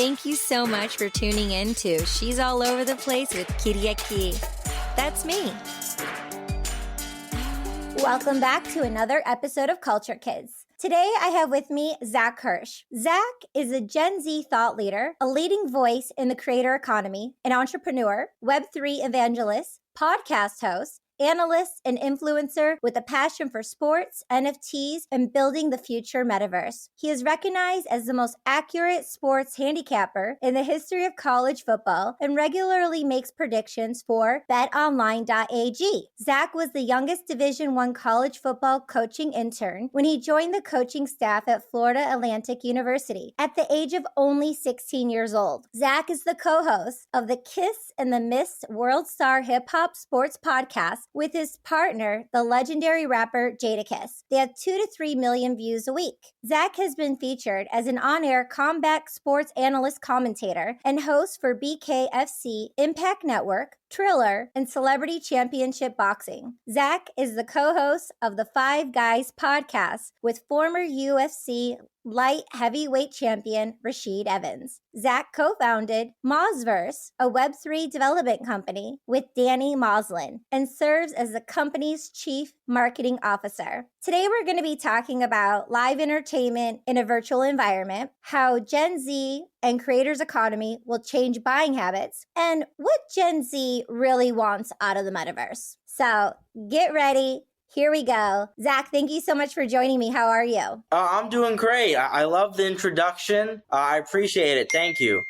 Thank you so much for tuning in to She's All Over the Place with Katie. That's me. Welcome back to another episode of Culture Kids. Today, I have with me Zach Hirsch. Zach is a Gen Z thought leader, a leading voice in the creator economy, an entrepreneur, Web3 evangelist, podcast host, analyst, and influencer with a passion for sports, NFTs, and building the future metaverse. He is recognized as the most accurate sports handicapper in the history of college football and regularly makes predictions for betonline.ag. Zach was the youngest Division I college football coaching intern when he joined the coaching staff at Florida Atlantic University at the age of only 16 years old. Zach is the co-host of the Kiss and the Myst Worldstar Hip-Hop sports podcast with his partner, the legendary rapper Jadakiss. They have 2 to 3 million views a week. Zach has been featured as an on-air combat sports analyst commentator and host for BKFC, Impact Network, Triller, and Celebrity Championship Boxing. Zach is the co-host of the Five Guys podcast with former UFC light heavyweight champion Rashid Evans. Zach co-founded Mozverse, a Web3 development company with Danny Moslin, and serves as the company's chief marketing officer. Today, we're going to be talking about live entertainment in a virtual environment, how Gen Z and creators economy will change buying habits, and what Gen Z really wants out of the metaverse. So get ready. Here we go. Zach, thank you so much for joining me. How are you? I'm doing great. I love the introduction. I appreciate it. Thank you.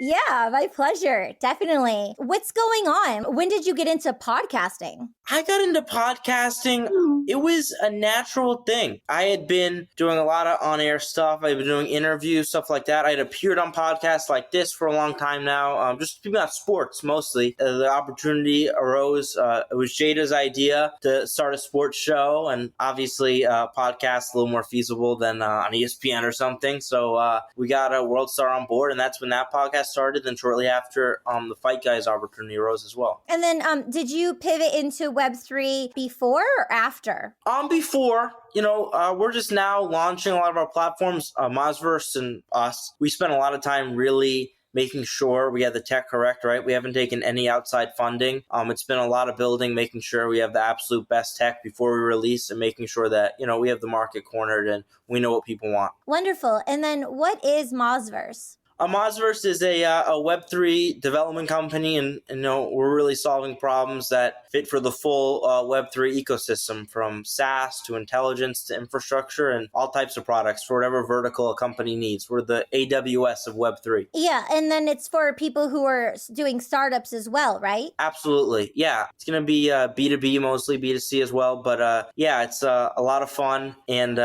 Yeah, my pleasure. Definitely. What's going on? When did you get into podcasting? I got into podcasting. It was a natural thing. I had been doing a lot of on-air stuff. I've been doing interviews, stuff like that. I had appeared on podcasts like this for a long time now, just speaking about sports mostly. The opportunity arose. It was Jada's idea to start a sports show, and obviously podcast a little more feasible than on ESPN or something. So we got a Worldstar on board, and that's when that podcast started. Then shortly after, the Fight Guys opportunity arose as well. And then did you pivot into Web3 before or after? Before, we're just now launching a lot of our platforms, Mozverse and us. We spent a lot of time really making sure we had the tech correct, right? We haven't taken any outside funding. It's been a lot of building, making sure we have the absolute best tech before we release and making sure that, we have the market cornered and we know what people want. Wonderful. And then what is Mozverse? Mozverse is a Web3 development company, and we're really solving problems that fit for the full Web3 ecosystem, from SaaS to intelligence to infrastructure and all types of products for whatever vertical a company needs. We're the AWS of Web3. Yeah, and then it's for people who are doing startups as well, right? Absolutely, yeah. It's going to be B2B, mostly B2C as well, but it's a lot of fun, and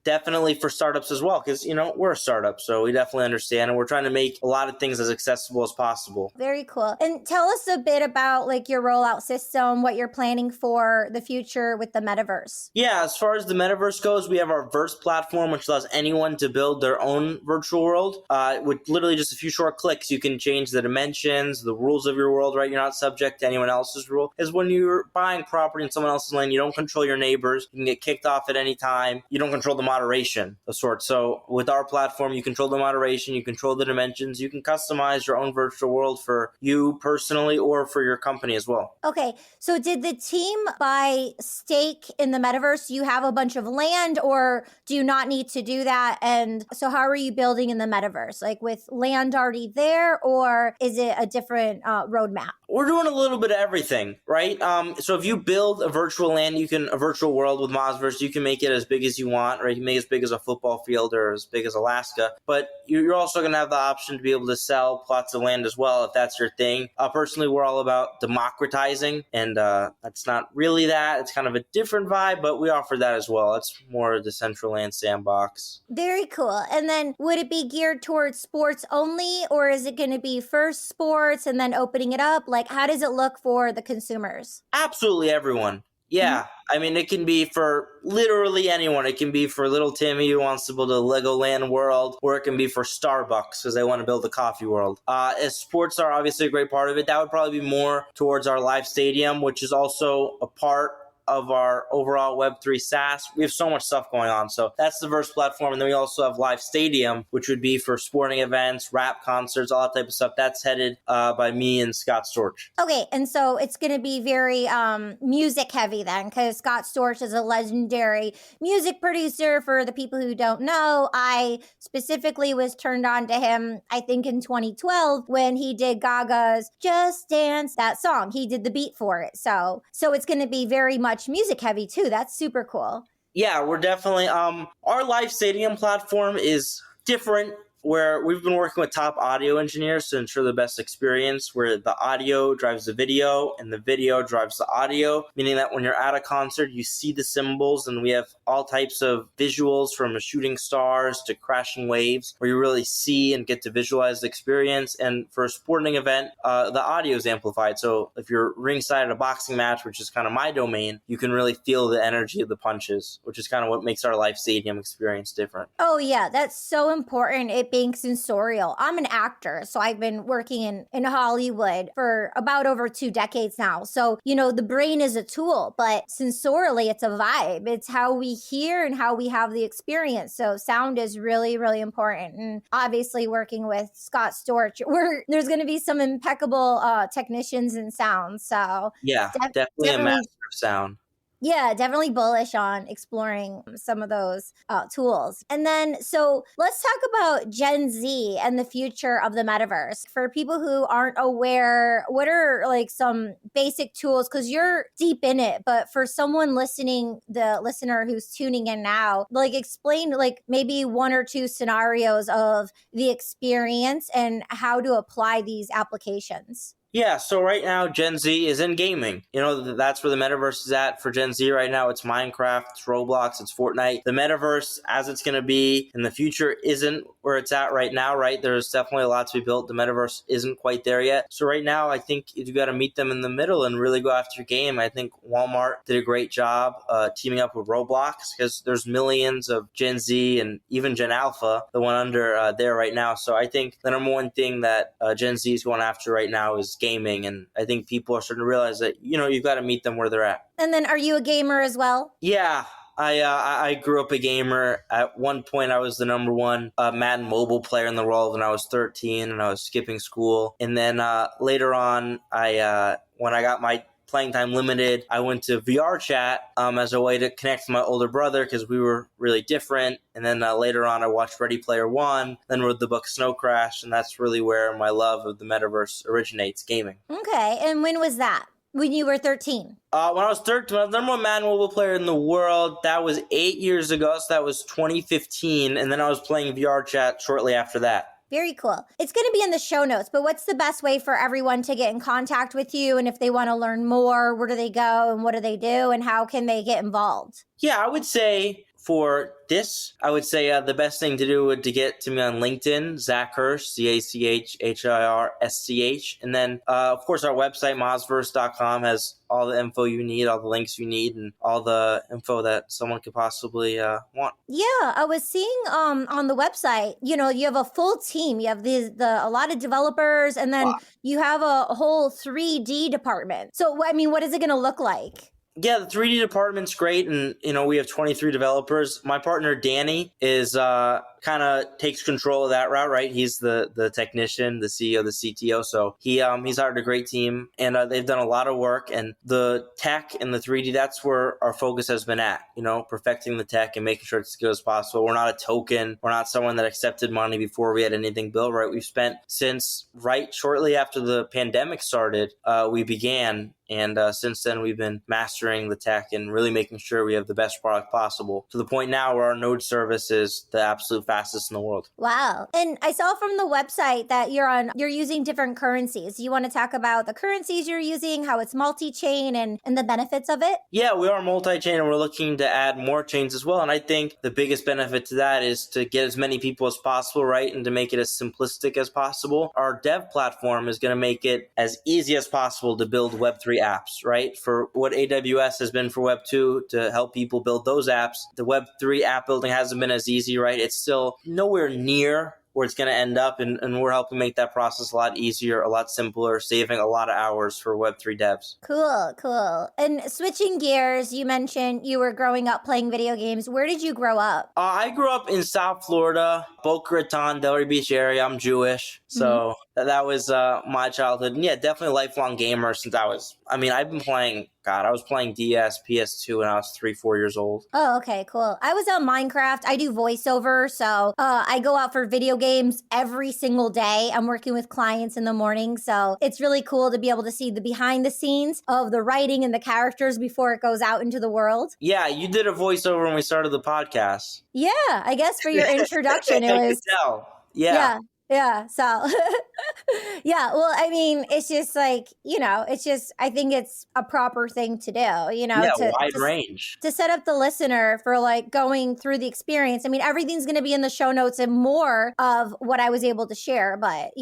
definitely for startups as well, because, we're a startup, so we definitely understand, and we're trying to make a lot of things as accessible as possible. Very cool. And tell us a bit about your rollout system, what you're planning for the future with the metaverse. Yeah, as far as the metaverse goes, we have our Verse platform, which allows anyone to build their own virtual world. With literally just a few short clicks, you can change the dimensions, the rules of your world, right? You're not subject to anyone else's rule. Because when you're buying property in someone else's land, you don't control your neighbors. You can get kicked off at any time. You don't control the moderation of sorts. So with our platform, you control the moderation, you control the dimensions, you can customize your own virtual world for you personally or for your company as well. Okay, so did the team buy stake in the metaverse? Do you have a bunch of land, or do you not need to do that? And so how are you building in the metaverse? With land already there, or is it a different roadmap? We're doing a little bit of everything, right? So if you build a virtual land, a virtual world with Mozverse, you can make it as big as you want, right? You can make it as big as a football field or as big as Alaska, but you're also going to have the option to be able to sell plots of land as well if that's your thing. Personally, we're all about democratizing, and that's not really that. It's kind of a different vibe, but we offer that as well. It's more the Decentraland sandbox. Very cool. And then would it be geared towards sports only, or is it going to be first sports and then opening it up? How does it look for the consumers? Absolutely everyone. Yeah. I mean, it can be for literally anyone. It can be for little Timmy who wants to build a Legoland world, or it can be for Starbucks because they want to build a coffee world. As sports are obviously a great part of it, that would probably be more towards our live stadium, which is also a part of our overall Web3 SaaS. We have so much stuff going on. So that's the Verse platform. And then we also have Live Stadium, which would be for sporting events, rap concerts, all that type of stuff. That's headed by me and Scott Storch. Okay, and so it's going to be very music heavy then, because Scott Storch is a legendary music producer. For the people who don't know, I specifically was turned on to him, I think in 2012, when he did Gaga's Just Dance, that song. He did the beat for it. So it's going to be very much music heavy too. That's super cool. Yeah, we're definitely, our Live Stadium platform is different, where we've been working with top audio engineers to ensure the best experience, where the audio drives the video and the video drives the audio, meaning that when you're at a concert, you see the symbols, and we have all types of visuals from shooting stars to crashing waves, where you really see and get to visualize the experience. And for a sporting event, the audio is amplified. So if you're ringside at a boxing match, which is kind of my domain, you can really feel the energy of the punches, which is kind of what makes our Live Stadium experience different. Oh yeah, that's so important. It being sensorial. I'm an actor, so I've been working in Hollywood for about over 2 decades now. So, the brain is a tool, but sensorially it's a vibe. It's how we hear and how we have the experience. So sound is really, really important. And obviously working with Scott Storch, there's going to be some impeccable technicians in sound. So yeah, definitely a master of sound. Yeah, definitely bullish on exploring some of those tools. And then, so let's talk about Gen Z and the future of the metaverse. For people who aren't aware, what are like some basic tools? Because you're deep in it, but for someone listening, the listener who's tuning in now, like explain like maybe 1 or 2 scenarios of the experience and how to apply these applications. Yeah, so right now, Gen Z is in gaming. That's where the metaverse is at for Gen Z right now. It's Minecraft, it's Roblox, it's Fortnite. The metaverse, as it's going to be in the future, isn't where it's at right now, right? There's definitely a lot to be built. The metaverse isn't quite there yet. So right now, I think you got to meet them in the middle and really go after your game. I think Walmart did a great job teaming up with Roblox, because there's millions of Gen Z and even Gen Alpha, the one under there right now. So I think the number one thing that Gen Z is going after right now is gaming, and I think people are starting to realize that you've got to meet them where they're at. And then, are you a gamer as well? Yeah, I grew up a gamer. At one point, I was the number one Madden mobile player in the world when I was 13, and I was skipping school. And then later on, when I got my playing time limited, I went to VR chat as a way to connect with my older brother, because we were really different. And then later on, I watched Ready Player One, then read the book Snow Crash, and that's really where my love of the metaverse originates, gaming. Okay, and when was that? When you were 13? When I was 13, I was the number one Madden mobile player in the world. That was 8 years ago, so that was 2015. And then I was playing VR chat shortly after that. Very cool. It's going to be in the show notes, but what's the best way for everyone to get in contact with you? And if they want to learn more, where do they go and what do they do and how can they get involved? Yeah, I would say for this, the best thing to do would to get to me on LinkedIn, Zach Hirsch, ZachHirsch. And then, of course, our website, Mozverse.com, has all the info you need, all the links you need, and all the info that someone could possibly want. Yeah, I was seeing on the website, you have a full team. You have a lot of developers, and then you have a whole 3D department. So, what is it going to look like? Yeah, the 3D department's great, and we have 23 developers. My partner Danny is kind of takes control of that route, right? He's the technician, the CEO, the CTO. So he's hired a great team, and they've done a lot of work. And the tech and the 3D, that's where our focus has been at. Perfecting the tech and making sure it's as good as possible. We're not a token. We're not someone that accepted money before we had anything built, right? We've spent since shortly after the pandemic started, we began. And since then, we've been mastering the tech and really making sure we have the best product possible, to the point now where our node service is the absolute fastest in the world. Wow. And I saw from the website that you're using different currencies. You want to talk about the currencies you're using, how it's multi-chain and the benefits of it? Yeah, we are multi-chain, and we're looking to add more chains as well. And I think the biggest benefit to that is to get as many people as possible, right? And to make it as simplistic as possible. Our dev platform is going to make it as easy as possible to build Web3 apps, right? For what AWS has been for Web2 to help people build those apps, the Web3 app building hasn't been as easy, right? It's still nowhere near where it's going to end up. And we're helping make that process a lot easier, a lot simpler, saving a lot of hours for Web3 devs. Cool. And switching gears, you mentioned you were growing up playing video games. Where did you grow up? I grew up in South Florida, Boca Raton, Delray Beach area. I'm Jewish. So that was my childhood. And yeah, definitely a lifelong gamer since I've been playing, I was playing DS, PS2 when I was 3-4 years old. Oh, okay, cool. I was on Minecraft. I do voiceover. So I go out for video games every single day. I'm working with clients in the morning. So it's really cool to be able to see the behind the scenes of the writing and the characters before it goes out into the world. Yeah, you did a voiceover when we started the podcast. Yeah, I guess for your introduction, it was. I could tell. Yeah. Yeah. So, yeah. Well, I mean, it's just like, I think it's a proper thing to do, wide range. To set up the listener for like going through the experience. I mean, everything's going to be in the show notes and more of what I was able to share. But,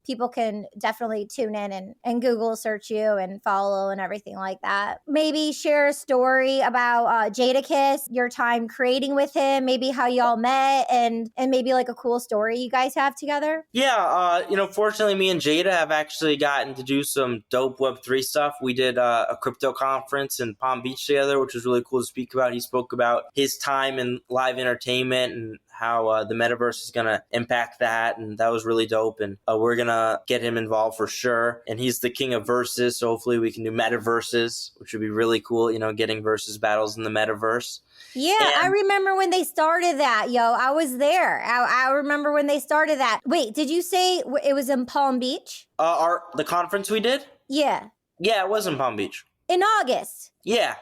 people can definitely tune in and Google search you and follow and everything like that. Maybe share a story about Jadakiss, your time creating with him, maybe how y'all met and maybe like a cool story you guys have together. Yeah, fortunately, me and Jada have actually gotten to do some dope Web3 stuff. We did a crypto conference in Palm Beach together, which was really cool to speak about. He spoke about his time in live entertainment and how the metaverse is going to impact that. And that was really dope. And we're going to get him involved for sure. And he's the king of verses. So hopefully we can do metaverses, which would be really cool, getting versus battles in the metaverse. Yeah, I remember when they started that, I was there. I remember when they started that. Wait, did you say it was in Palm Beach? The conference we did? Yeah. Yeah, it was in Palm Beach. In August? Yeah.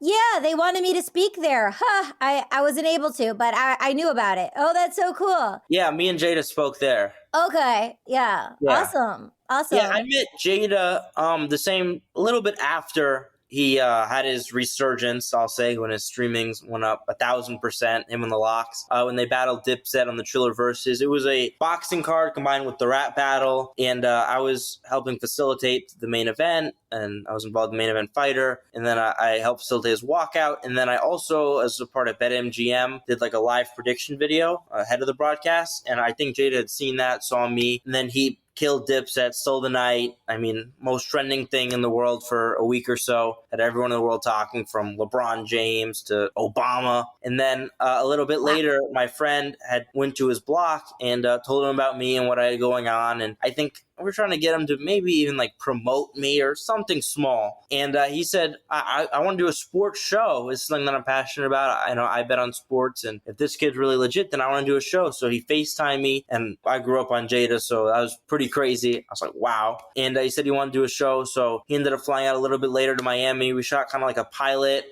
Yeah, they wanted me to speak there. I wasn't able to, but I knew about it. Oh, that's so cool. Yeah, me and Jada spoke there. Okay, yeah. Awesome. Yeah, I met Jada a little bit after he had his resurgence, I'll say, when his streamings went up 1,000%, him and the Locks. When they battled Dipset on the Triller Versus, it was a boxing card combined with the rap battle, and I was helping facilitate the main event, and I was involved in the main event fighter, and then I helped facilitate his walkout, and then I also, as a part of BetMGM, did like a live prediction video ahead of the broadcast, and I think Jada had seen that, saw me, and then he killed Dipset, stole the night. I mean, most trending thing in the world for a week or so. Had everyone in the world talking, from LeBron James to Obama. And then a little bit later, my friend had went to his block and told him about me and what I had going on. And I think we're trying to get him to maybe even like promote me or something small. And he said, I want to do a sports show. It's something that I'm passionate about. I bet on sports. And if this kid's really legit, then I want to do a show. So he FaceTimed me, and I grew up on Jada. So that was pretty crazy. I was like, wow. And he said he wanted to do a show. So he ended up flying out a little bit later to Miami. We shot kind of like a pilot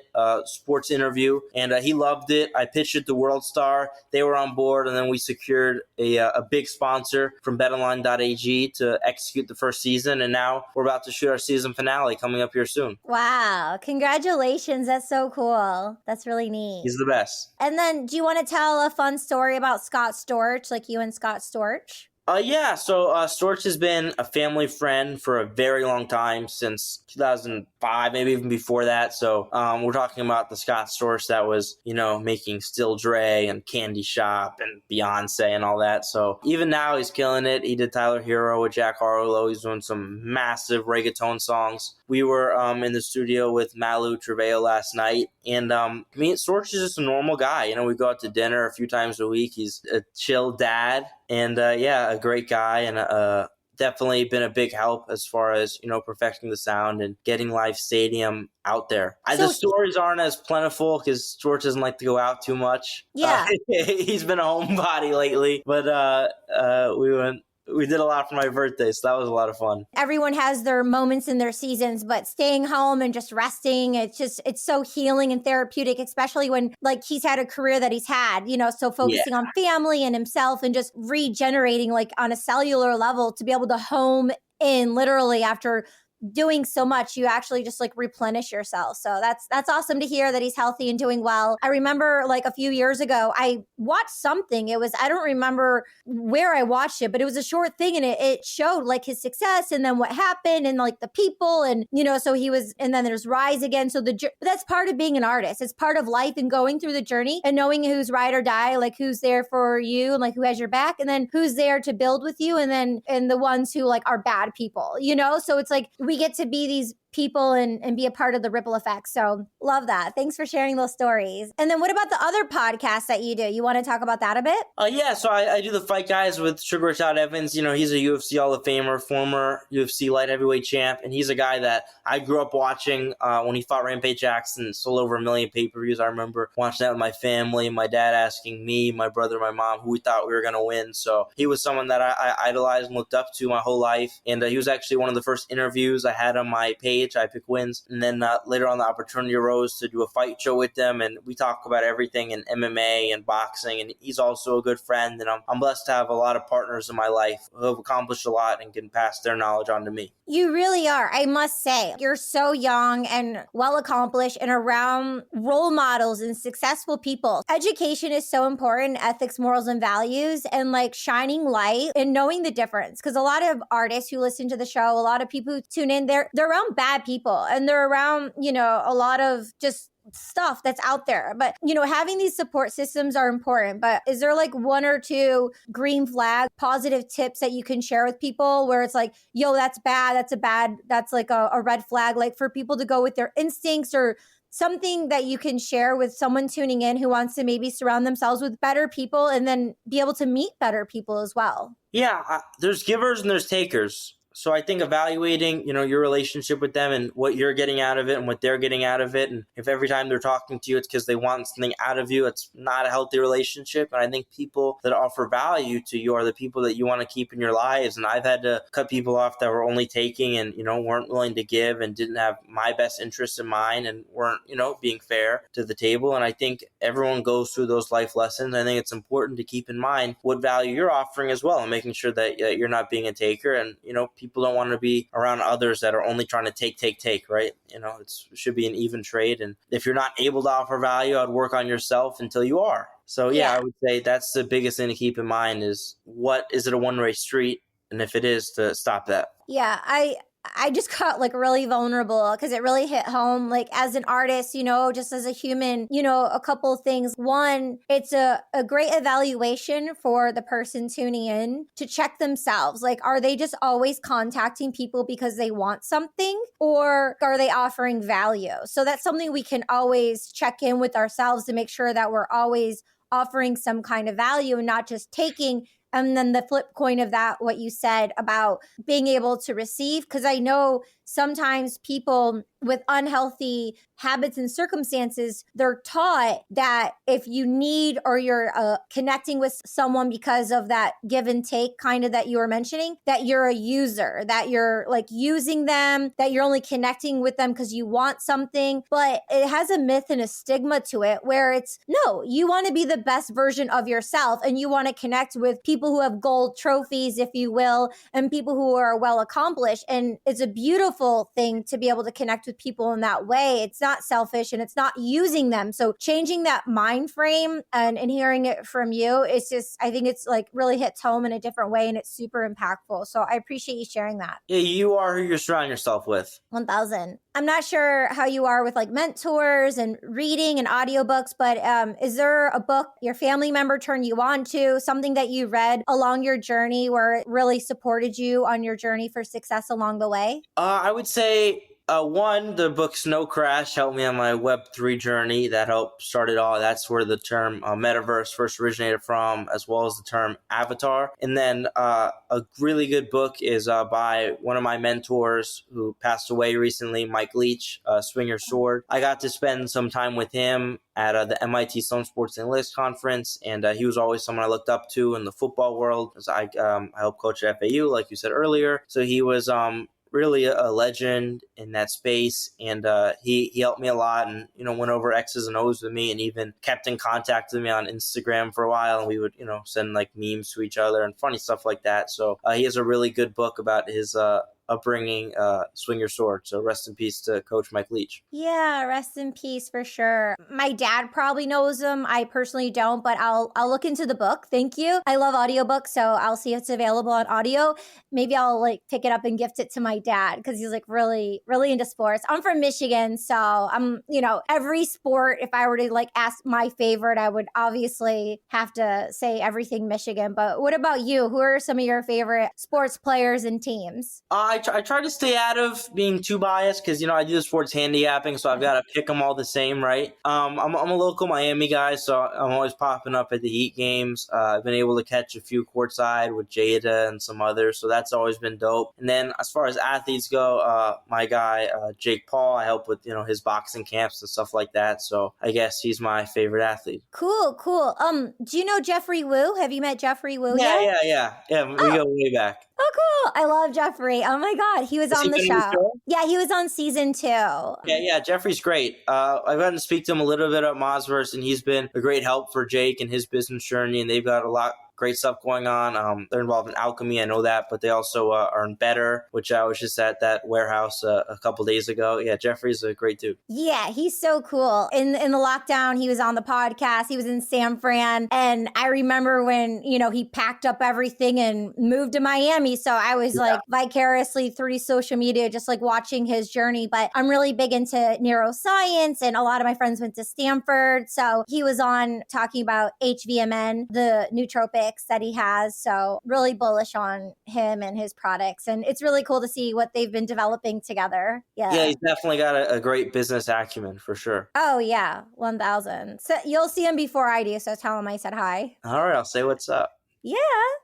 sports interview, and he loved it. I pitched it to Worldstar. They were on board, and then we secured a big sponsor from betonline.ag to execute the first season, and now we're about to shoot our season finale coming up here soon. Wow. Congratulations. That's so cool. That's really neat. He's the best. And then do you want to tell a fun story about Scott Storch, like you and Scott Storch? Yeah, so Storch has been a family friend for a very long time, since 2005, maybe even before that. So we're talking about the Scott Storch that was, making Still Dre and Candy Shop and Beyonce and all that. So even now he's killing it. He did Tyler Hero with Jack Harlow. He's doing some massive reggaeton songs. We were in the studio with Malu Treveo last night. And Storch is just a normal guy. We go out to dinner a few times a week. He's a chill dad. And a great guy, and definitely been a big help as far as, perfecting the sound and getting Live Stadium out there. The stories aren't as plentiful because George doesn't like to go out too much. Yeah. He's been a homebody lately, but we did a lot for my birthday, so that was a lot of fun. Everyone has their moments in their seasons, but staying home and just resting, it's so healing and therapeutic, especially when he's had a career that he's had, so focusing on family and himself and just regenerating on a cellular level to be able to home in literally after doing so much, you actually just like replenish yourself. So that's awesome to hear that he's healthy and doing well. I remember like a few years ago, I watched something. I don't remember where I watched it, but it was a short thing, and it showed like his success and then what happened and like the people, and so he was, and then there's rise again. So that's part of being an artist. It's part of life and going through the journey and knowing who's ride or die, like who's there for you and like who has your back, and then who's there to build with you, and the ones who like are bad people, So it's like we get to be these people and be a part of the ripple effect. So love that. Thanks for sharing those stories. And then what about the other podcasts that you do? You want to talk about that a bit? Yeah, so I do the Fight Guys with Sugar Shot Evans. He's a UFC Hall of Famer, former UFC light heavyweight champ, and he's a guy that I grew up watching when he fought Rampage Jackson, sold over 1 million pay-per-views. I remember watching that with my family, my dad asking me, my brother, my mom, who we thought we were going to win. So he was someone that I idolized and looked up to my whole life, and he was actually one of the first interviews I had on my page. I pick wins, and then later on the opportunity arose to do a fight show with them, and we talk about everything in MMA and boxing, and he's also a good friend, and I'm blessed to have a lot of partners in my life who have accomplished a lot and can pass their knowledge on to me. You really are. I must say, you're so young and well accomplished and around role models and successful people. Education is so important, ethics, morals, and values, and like shining light and knowing the difference. Because a lot of artists who listen to the show, a lot of people who tune in, they're around bad people, and they're around, a lot of just stuff that's out there. But, having these support systems are important. But is there like one or two green flag positive tips that you can share with people where it's like, yo, that's bad, that's like a red flag, like for people to go with their instincts, or something that you can share with someone tuning in who wants to maybe surround themselves with better people and then be able to meet better people as well? Yeah, there's givers and there's takers. So I think evaluating, your relationship with them and what you're getting out of it and what they're getting out of it. And if every time they're talking to you, it's because they want something out of you, it's not a healthy relationship. And I think people that offer value to you are the people that you want to keep in your lives. And I've had to cut people off that were only taking and, weren't willing to give and didn't have my best interest in mind and weren't, being fair to the table. And I think everyone goes through those life lessons. I think it's important to keep in mind what value you're offering as well and making sure that you're not being a taker. And, people don't want to be around others that are only trying to take, right? It should be an even trade. And if you're not able to offer value, I'd work on yourself until you are. So yeah, I would say that's the biggest thing to keep in mind is is it a one-way street? And if it is, to stop that. Yeah, I just got like really vulnerable because it really hit home. Like as an artist, just as a human, a couple of things. One, it's a great evaluation for the person tuning in to check themselves. Like, are they just always contacting people because they want something, or are they offering value? So that's something we can always check in with ourselves to make sure that we're always offering some kind of value and not just taking. And then the flip coin of that, what you said about being able to receive, because I know sometimes people with unhealthy habits and circumstances, they're taught that if you need or you're connecting with someone because of that give and take kind of that you were mentioning, that you're a user, that you're like using them, that you're only connecting with them because you want something. But it has a myth and a stigma to it where it's, no, you want to be the best version of yourself and you want to connect with people who have gold trophies, if you will, and people who are well accomplished. And it's a beautiful thing to be able to connect with people in that way. It's not selfish and it's not using them. So changing that mind frame and hearing it from you, it's just, I think it's like really hits home in a different way and it's super impactful. So I appreciate you sharing that. Yeah, you are who you're surrounding yourself with. 1000. I'm not sure how you are with like mentors and reading and audiobooks, but is there a book your family member turned you on to, something that you read along your journey where it really supported you on your journey for success along the way? I would say one, the book Snow Crash helped me on my Web3 journey. That helped start it all. That's where the term metaverse first originated from, as well as the term avatar. And then a really good book is by one of my mentors who passed away recently, Mike Leach, Swing Your Sword. I got to spend some time with him at the MIT Sloan Sports Analytics Conference, and he was always someone I looked up to in the football world, as I helped coach at FAU, like you said earlier. So he was really a legend in that space, and he helped me a lot and went over X's and O's with me and even kept in contact with me on Instagram for a while, and we would send like memes to each other and funny stuff like that. So he has a really good book about his upbringing swing your sword. So rest in peace to Coach Mike Leach. Yeah, rest in peace for sure. My dad probably knows him. I personally don't, but I'll look into the book. Thank you. I love audiobooks, so I'll see if it's available on audio. Maybe I'll like pick it up and gift it to my dad because he's like really, really into sports. I'm from Michigan, so I'm, every sport, if I were to like ask my favorite, I would obviously have to say everything Michigan. But what about you? Who are some of your favorite sports players and teams? I try to stay out of being too biased because, I do the sports handicapping, so I've got to pick them all the same, right? I'm a local Miami guy, so I'm always popping up at the Heat games. I've been able to catch a few courtside with Jada and some others, so that's always been dope. And then as far as athletes go, my guy, Jake Paul, I help with, his boxing camps and stuff like that, so I guess he's my favorite athlete. Cool. Do you know Jeffrey Wu? Have you met Jeffrey Wu yet? Yeah, we go way back. Oh, cool. I love Jeffrey. Oh my God. He was on the show. Yeah, he was on season 2. Yeah, Jeffrey's great. I've gotten to speak to him a little bit at Mozverse, and he's been a great help for Jake and his business journey, and they've got a lot great stuff going on. They're involved in alchemy, I know that, but they also are in Better, which I was just at that warehouse a couple days ago. Yeah, Jeffrey's a great dude. Yeah, he's so cool. In the lockdown, he was on the podcast. He was in San Fran. And I remember when, he packed up everything and moved to Miami. So I was like vicariously through social media, just like watching his journey. But I'm really big into neuroscience, and a lot of my friends went to Stanford. So he was on talking about HVMN, the nootropic that he has. So really bullish on him and his products. And it's really cool to see what they've been developing together. Yeah, he's definitely got a great business acumen for sure. Oh, yeah. 1,000. So you'll see him before I do. So tell him I said hi. All right, I'll say what's up. Yeah,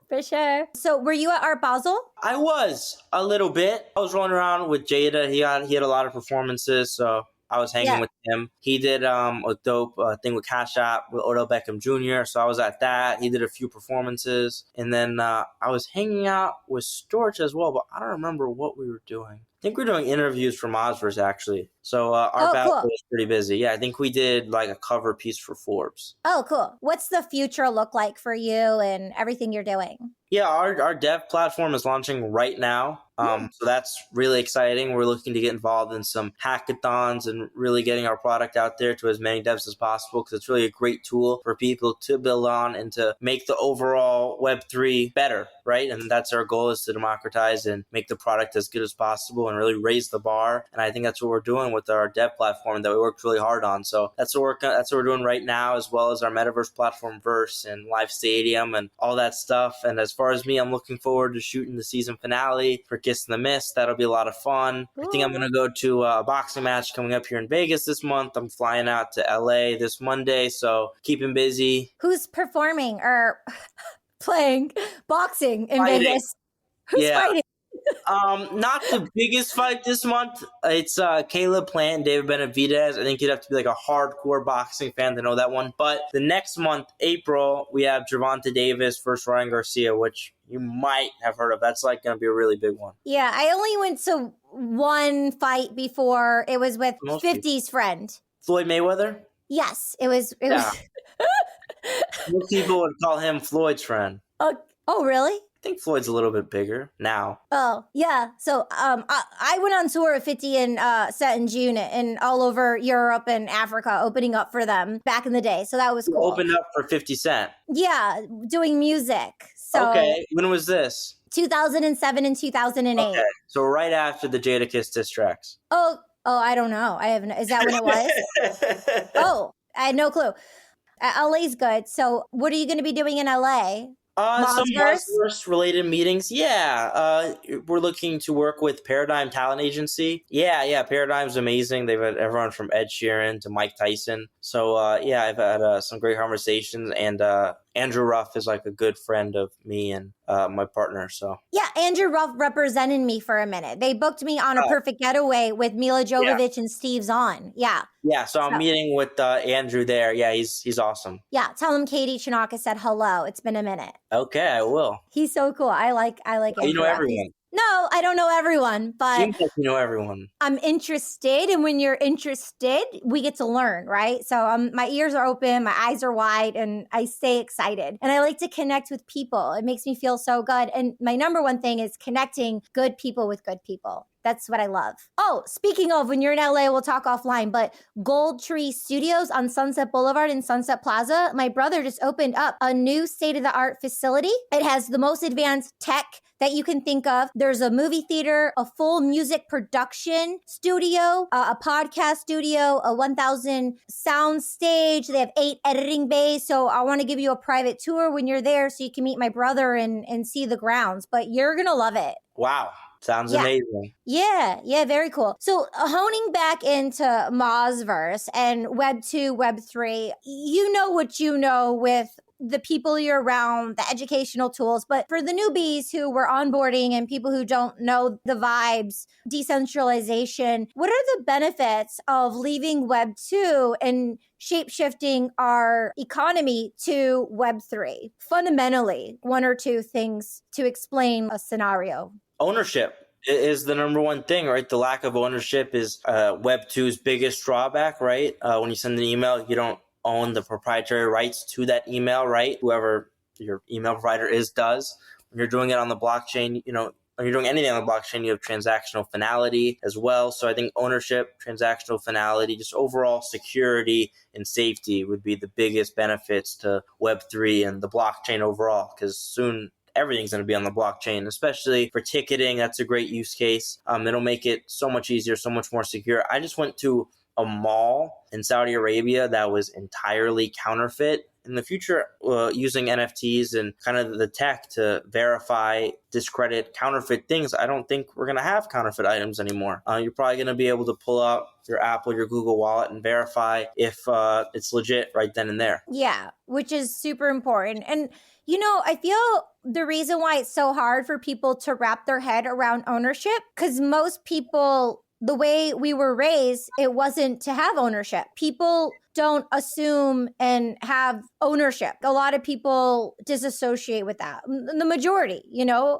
for sure. So were you at Art Basel? I was a little bit. I was rolling around with Jada. He had a lot of performances, so I was hanging with him. He did a dope thing with Cash App with Odell Beckham Jr., so I was at that. He did a few performances. And then I was hanging out with Storch as well, but I don't remember what we were doing. I think we were doing interviews for Mozverse, actually. So our battle was pretty busy. Yeah, I think we did like a cover piece for Forbes. Oh, cool. What's the future look like for you and everything you're doing? Yeah, our dev platform is launching right now. So that's really exciting. We're looking to get involved in some hackathons and really getting our product out there to as many devs as possible, because it's really a great tool for people to build on and to make the overall Web3 better, right? And that's our goal, is to democratize and make the product as good as possible and really raise the bar. And I think that's what we're doing with our dev platform that we worked really hard on. So that's what we're doing right now, as well as our metaverse platform, Verse, and Live Stadium and all that stuff. And as far as me, I'm looking forward to shooting the season finale for Kiss in the Myst. That'll be a lot of fun. Ooh. I think I'm going to go to a boxing match coming up here in Vegas this month. I'm flying out to LA this Monday, so keeping busy. Who's performing or playing boxing in Vegas? Who's fighting? Not the biggest fight this month. It's Caleb Plant and David Benavidez. I think you'd have to be like a hardcore boxing fan to know that one. But the next month, April, we have Gervonta Davis versus Ryan Garcia, which you might have heard of. That's like going to be a really big one. Yeah, I only went to one fight before. It was with 50's friend. Floyd Mayweather? Yes, it was. Most people would call him Floyd's friend. Oh, really? I think Floyd's a little bit bigger now. Oh, yeah. So I went on tour with 50 and Set in June and all over Europe and Africa, opening up for them back in the day. So that was cool. Opened up for 50 Cent? Yeah, doing music. So okay, when was this? 2007 and 2008. Okay, so right after the Jadakiss diss tracks. Oh, I don't know. I have no, is that when it was? Oh, I had no clue. LA's good. So what are you going to be doing in LA? Some Mozverse related meetings. Yeah. We're looking to work with Paradigm Talent Agency. Yeah. Paradigm's amazing. They've had everyone from Ed Sheeran to Mike Tyson. So, I've had some great conversations, and Andrew Ruff is like a good friend of me and my partner. So yeah, Andrew Ruff represented me for a minute. They booked me on a perfect getaway with Mila Jovovich and Steve Zahn. Yeah. Yeah, so I'm meeting with Andrew there. Yeah, he's awesome. Yeah, tell him Katie Chonacas said hello. It's been a minute. Okay, I will. He's so cool. I like Andrew. You know everyone. No, I don't know everyone, but Seems like you know everyone. I'm interested. And when you're interested, we get to learn, right? So my ears are open, my eyes are wide, and I stay excited. And I like to connect with people. It makes me feel so good. And my number one thing is connecting good people with good people. That's what I love. Oh, speaking of, when you're in LA, we'll talk offline, but Gold Tree Studios on Sunset Boulevard and Sunset Plaza, my brother just opened up a new state-of-the-art facility. It has the most advanced tech that you can think of. There's a movie theater, a full music production studio, a podcast studio, a 1,000 sound stage. They have 8 editing bays. So I want to give you a private tour when you're there so you can meet my brother and see the grounds. But you're going to love it. Wow. Sounds amazing. Yeah, very cool. So honing back into Mozverse and Web 2, Web 3, you know what you know with the people you're around, the educational tools. But for the newbies who were onboarding and people who don't know the vibes, decentralization, what are the benefits of leaving Web 2 and shape-shifting our economy to Web 3? Fundamentally, 1 or 2 things to explain a scenario. Ownership is the number one thing, right? The lack of ownership is Web 2's biggest drawback, right? When you send an email, you don't own the proprietary rights to that email, right? Whoever your email provider is does. When you're doing it on the blockchain, when you're doing anything on the blockchain, you have transactional finality as well. So I think ownership, transactional finality, just overall security and safety would be the biggest benefits to Web3 and the blockchain overall, because soon everything's going to be on the blockchain, especially for ticketing. That's a great use case. It'll make it so much easier, so much more secure. I just went to a mall in Saudi Arabia that was entirely counterfeit. In the future, using NFTs and kind of the tech to verify, discredit counterfeit things, I don't think we're going to have counterfeit items anymore. You're probably going to be able to pull up your Apple, your Google Wallet and verify if it's legit right then and there. Yeah, which is super important. And I feel the reason why it's so hard for people to wrap their head around ownership, because most people, the way we were raised, it wasn't to have ownership. People don't assume and have ownership. A lot of people disassociate with that. The majority,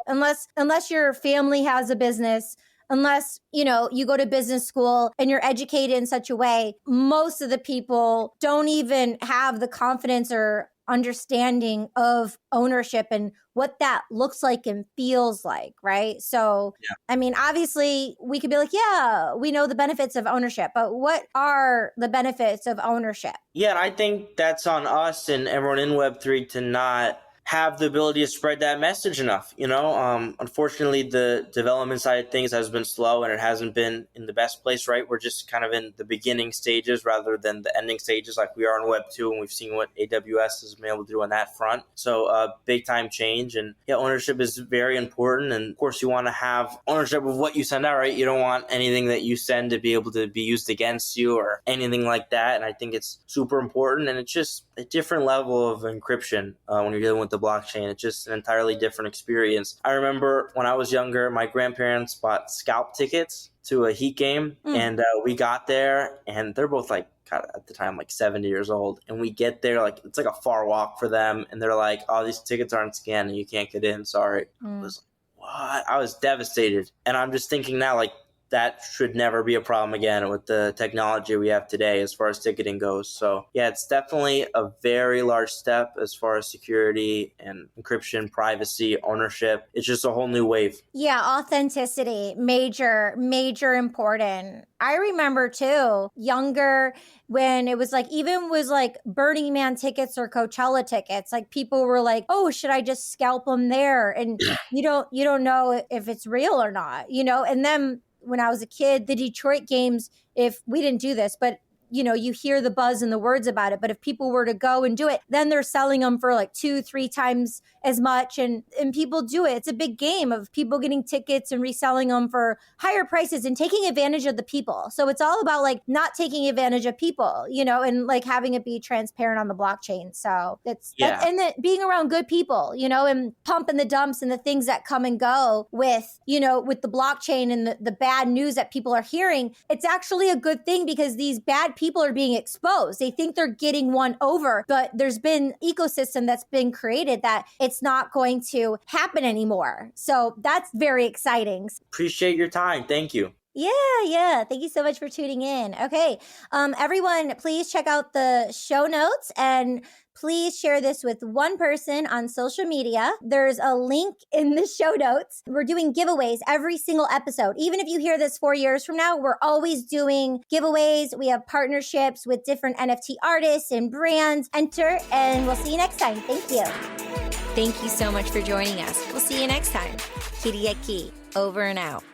unless your family has a business, unless, you go to business school and you're educated in such a way, most of the people don't even have the confidence or understanding of ownership and what that looks like and feels like, right? So, yeah. I mean, obviously we could be like, yeah, we know the benefits of ownership, but what are the benefits of ownership? Yeah, and I think that's on us and everyone in Web3 to not have the ability to spread that message enough. Unfortunately, the development side of things has been slow and it hasn't been in the best place, right? We're just kind of in the beginning stages rather than the ending stages like we are in Web 2, and we've seen what AWS has been able to do on that front. So big time change, and ownership is very important. And of course, you want to have ownership of what you send out, right? You don't want anything that you send to be able to be used against you or anything like that. And I think it's super important, and it's just a different level of encryption when you're dealing with the blockchain. It's just an entirely different experience. I remember when I was younger, my grandparents bought scalp tickets to a Heat game, and we got there, and they're both at the time 70 years old, and we get there, it's like a far walk for them, and they're like, oh, these tickets aren't scanned and you can't get in, sorry. I was like, what? I was devastated. And I'm just thinking now, that should never be a problem again with the technology we have today as far as ticketing goes. So yeah, it's definitely a very large step as far as security and encryption, privacy, ownership. It's just a whole new wave. Yeah, authenticity, major important. I remember too, younger, when it was even Burning Man tickets or Coachella tickets, people were like, oh, should I just scalp them there? And you don't know if it's real or not, and then when I was a kid, the Detroit games, if we didn't do this, but you hear the buzz and the words about it. But if people were to go and do it, then they're selling them for 2-3 times as much. And people do it. It's a big game of people getting tickets and reselling them for higher prices and taking advantage of the people. So it's all about not taking advantage of people, and having it be transparent on the blockchain. So that's and then being around good people, and pumping the dumps and the things that come and go with, with the blockchain and the bad news that people are hearing. It's actually a good thing because these bad people are being exposed. They think they're getting one over, but there's been ecosystem that's been created that it's not going to happen anymore. So that's very exciting. Appreciate your time. Thank you. Yeah. Thank you so much for tuning in. Okay. Everyone, please check out the show notes and please share this with one person on social media. There's a link in the show notes. We're doing giveaways every single episode. Even if you hear this 4 years from now, we're always doing giveaways. We have partnerships with different NFT artists and brands. Enter, and we'll see you next time. Thank you. Thank you so much for joining us. We'll see you next time. Katie, over and out.